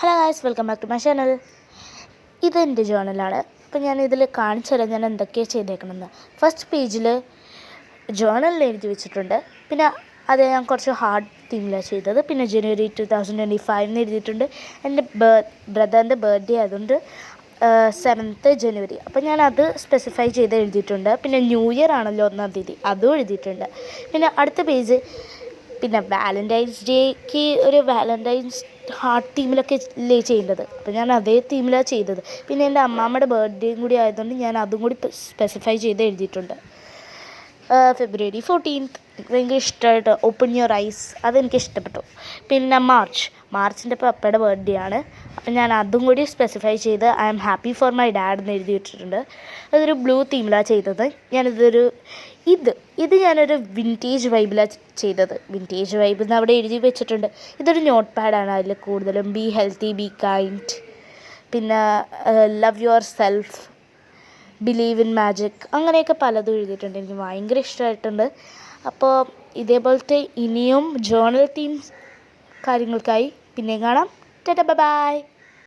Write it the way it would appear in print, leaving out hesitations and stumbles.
Hello guys, welcome back to my channel. ഇതെൻ്റെ ജേണലാണ്. അപ്പോൾ ഞാൻ ഇതിൽ കാണിച്ചു തരാം ഞാൻ എന്തൊക്കെയാണ് ചെയ്തേക്കണമെന്ന്. ഫസ്റ്റ് പേജിൽ ജേണലിൽ എഴുതി വെച്ചിട്ടുണ്ട്. പിന്നെ അത് ഞാൻ കുറച്ച് ഹാർഡ് തീമിലാണ് ചെയ്തത്. പിന്നെ ജനുവരി 2025 എഴുതിയിട്ടുണ്ട്. എൻ്റെ ബ്രദറിൻ്റെ ബർത്ത്ഡേ അതുകൊണ്ട് 7th ജനുവരി. അപ്പോൾ ഞാനത് സ്പെസിഫൈ ചെയ്ത് എഴുതിയിട്ടുണ്ട്. പിന്നെ ന്യൂ ഇയർ ആണല്ലോ 1-ാം തീയതി, അതും എഴുതിയിട്ടുണ്ട്. പിന്നെ അടുത്ത പേജ് പിന്നെ വാലൻറ്റൈൻസ് ഡേക്ക് ഒരു വാലൻറ്റൈൻസ് ഹാർട്ട് തീമിലൊക്കെ അല്ലേ ചെയ്യേണ്ടത്. അപ്പോൾ ഞാൻ അതേ തീമിലാണ് ചെയ്തത്. പിന്നെ എൻ്റെ അമ്മാമ്മയുടെ ബർത്ത്ഡേയും കൂടി ആയതുകൊണ്ട് ഞാൻ അതും കൂടി സ്പെസിഫൈ ചെയ്ത് എഴുതിയിട്ടുണ്ട്. February 14th എനിക്ക് ഭയങ്കര ഇഷ്ടമായിട്ട് ഓപ്പൺ യുവർ ഐസ്, അതെനിക്ക് ഇഷ്ടപ്പെട്ടു. പിന്നെ മാർച്ചിൻ്റെ പപ്പയുടെ ബർത്ത്ഡേ ആണ്. അപ്പം ഞാൻ അതും കൂടി സ്പെസിഫൈ ചെയ്ത് I am happy for my dad എന്ന് എഴുതി വെച്ചിട്ടുണ്ട്. അതൊരു ബ്ലൂ തീമിലാണ് ചെയ്തത്. ഇത് ഞാനൊരു വിൻറ്റേജ് വൈബിലാണ് ചെയ്തത്. വിൻറ്റേജ് വൈബ് എന്ന് അവിടെ എഴുതി വെച്ചിട്ടുണ്ട്. ഇതൊരു നോട്ട് പാഡാണ്. അതിൽ കൂടുതലും ബി ഹെൽത്തി, ബി കൈൻഡ്, പിന്നെ love your self, believe in magic, അങ്ങനെയൊക്കെ പലതും എഴുതിയിട്ടുണ്ട്. എനിക്ക് ഭയങ്കര ഇഷ്ടമായിട്ടുണ്ട്. അപ്പോൾ ഇതേപോലത്തെ ഇനിയും ജേർണൽ തീംസ് കാര്യങ്ങൾക്കായി പിന്നെയും കാണാം. Tata, bye bye.